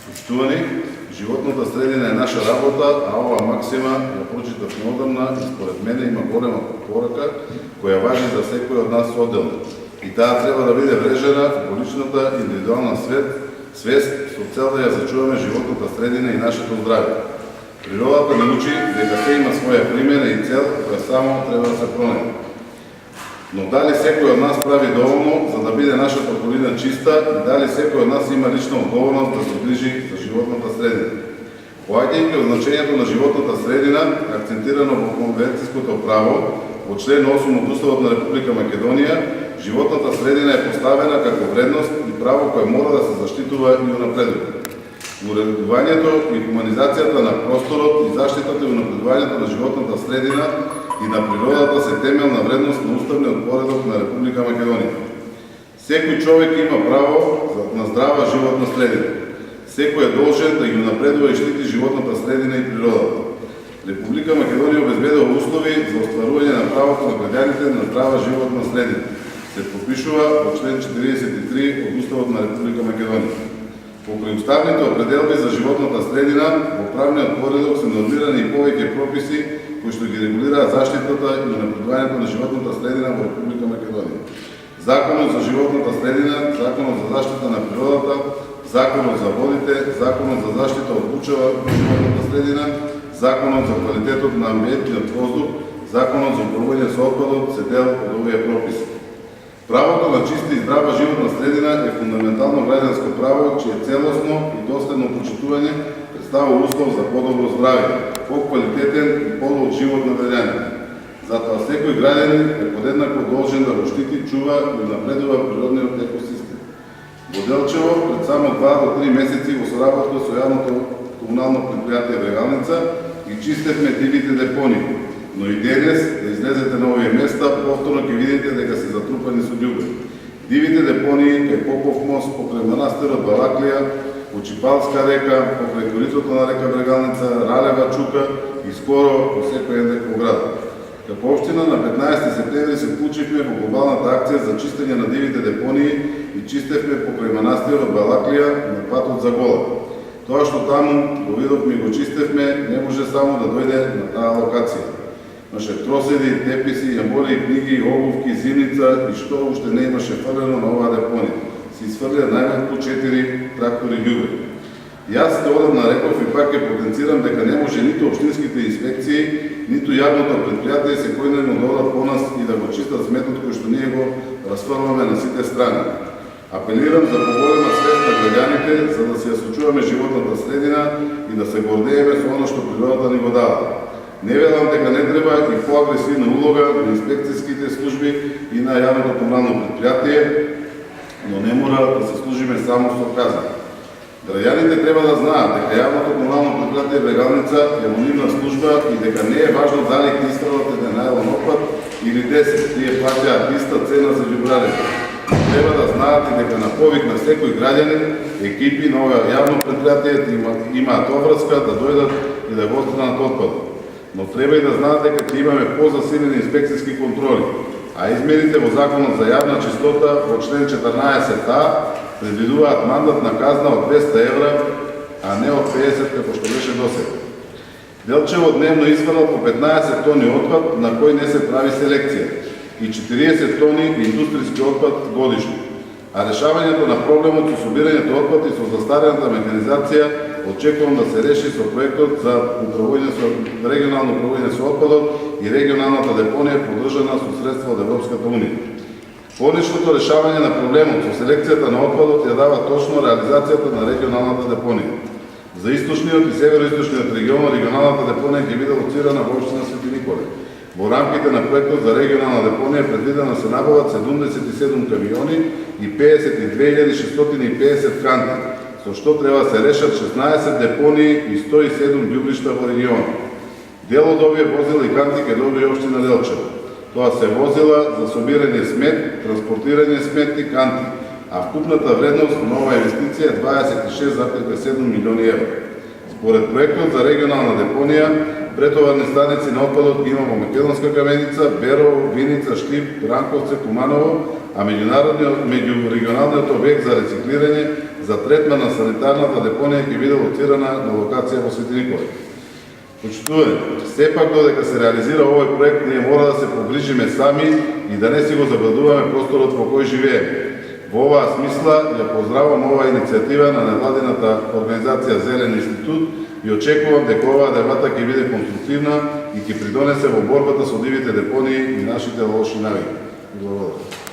Почитувани, животната средина е наша работа, а оваа максима ја прочитав неодамна и според мене има голема порака која важи за секој од нас одделно. И таа треба да биде врежена во личната индивидуална свест со цел да ја зачуваме животната средина и нашето здравје. Природата не учи дека се има своја примера и цел која само треба да се промени. Но дали секој од нас прави доволно за да биде нашата околина чиста и дали секој од нас има лична одговорност да се грижи за животната средина? Поаѓајќи од значењето на животната средина, акцентирано во конвенцијското право, во член 8 од Уставот на Република Македонија, животната средина е поставена како вредност и право кое мора да се заштитува и унапредува. Уредувањето и хуманизацијата на просторот и заштитата и унапредувањето на животната средина и на природата се темелна вредност на уставниот поредок на Република Македонија. Секој човек има право на здрава животна средина. Секој е должен да ги унапредува и штити животната средина и природата. Република Македонија обезбедува услови за остварување на правото на граѓаните на здрава животна средина. Се подпишува во член 43 од Уставот на Република Македонија. Покрај уставните определби за животната средина, во правниот поредок се нормирани и повеќе прописи кои што ги регулираат заштитата и унапредувањето на животната средина во Република Македонија. Законот за животната средина, Законот за заштита на природата, Законот за водите, Законот за заштита од бучава во животната средина, Законот за квалитетот на амбиентниот воздух, Законот за управување со отпадот се дел од овие прописи. Правото на чиста и здрава животна средина е фундаментално граѓанско право, чие целосно и доследно почитување представува услов за подобро здравје, поквалитетен и подолг живот на граѓаните. Затоа секој граѓанин е подеднакво должен да го штити, чува и напредува природниот екосистем. Во Делчево, пред само 2 до 3 месеци во соработка со јавното комунално предпријатие Брегалница ги чистевме дивите депонии, но и денес да излезете на овие места, повторно ќе видите дека се затрупани со ѓубре. Дивите депонии кај Попов мост, покрај манастирот Балаклија, во Чипалска река, покрај коритото на река Брегалница, Ралева чука и скоро во секој еден во градот. Како општина на 15 септември се вклучивме во глобалната акција за чистење на дивите депонии и чистевме покрај манастирот Балаклија на патот за Гола. Тоа што таму го видовме и го чистевме не може само да дојде на таа локација. Имаше троседи, теписи, јамболи, книги, обувки, зимница и што уште не имаше фрлено на оваа депонија. Се изфрлија најмалку 4 трактори ѓубре. Јас одамна реков и пак ќе потенцирам дека не може ниту општинските инспекции, ниту јавното предпријатие се поедневно да одат по нас и да го чистат сметот кој што ние го расфрламе на сите страни. Апелирам за поголема свест на граѓаните за да се ја сочуваме животната средина и да се гордееме со оно што природата ни го дава. Не велам дека не треба и поагресивна улога на инспекцијските служби и на јавното комунално предпријатие, но не мора да се служиме само со казни. Граѓаните треба да знаат дека јавното комунално предпријатие Брегалница е анонимна служба и дека не е важно дали ќе исправат еден најлон отпад или 10, тие плаќаат иста цена за ѓубрарите. Треба да знаат и дека на повик на секој граѓанин, екипи на ова јавно предпријатие имаат обврска да дојдат и да го отстранат отпадот. Но треба и да знаат дека ќе имаме позасилени инспекцијски контроли, а измените во Законот за јавна чистота во член 14а предвидуваат мандатна казна од 200 евра, а не од 50 како што беше досега. Делчево дневно изфрла по 15 тони отпад на кој не се прави селекција и 40 тони индустријски отпад годишно. А решавањето на проблемот со собирањето отпад и со застарената механизација очекувам да се реши со проектот за регионално управување со отпадот и регионалната депонија поддржана со средства од Европската унија. Конечното решавање на проблемот со селекцијата на отпадот ја дава точно реализацијата на регионалната депонија. За источниот и североисточниот регион регионалната депонија ќе биде лоцирана во општина Свети Николе. Во рамките на проектот за регионална депонија предвидено се набават 77 камиони и 52.650 канти, со што треба се решат 16 депонии и 107 ѓубришта во регионот. Дел од овие возила и канти ќе добие општина Делчево. Тоа се возила за собирање смет, транспортирање смет и канти, а вкупната вредност на оваа инвестиција е 26,7 милиони евра. Според проектот за регионална депонија, претоварни станици на отпадот ги има во Македонска Каменица, Берово, Виница, Штип, Ранковце, Куманово, а меѓурегионалниот објект за рециклирање за за третман на санитарната депонија ќе биде лоцирана на локација во Свети Николај. Почитувани, сепак додека се реализира овој проект, ние мора да се погрижиме сами и да не си го забрадуваме просторот во кој живееме. Во оваа смисла ја поздравам оваа иницијатива на невладината организација Зелен институт и очекувам дека оваа дебата ќе биде конструктивна и ќе придонесе во борбата со дивите депонии и нашите лоши навики. Благодарам.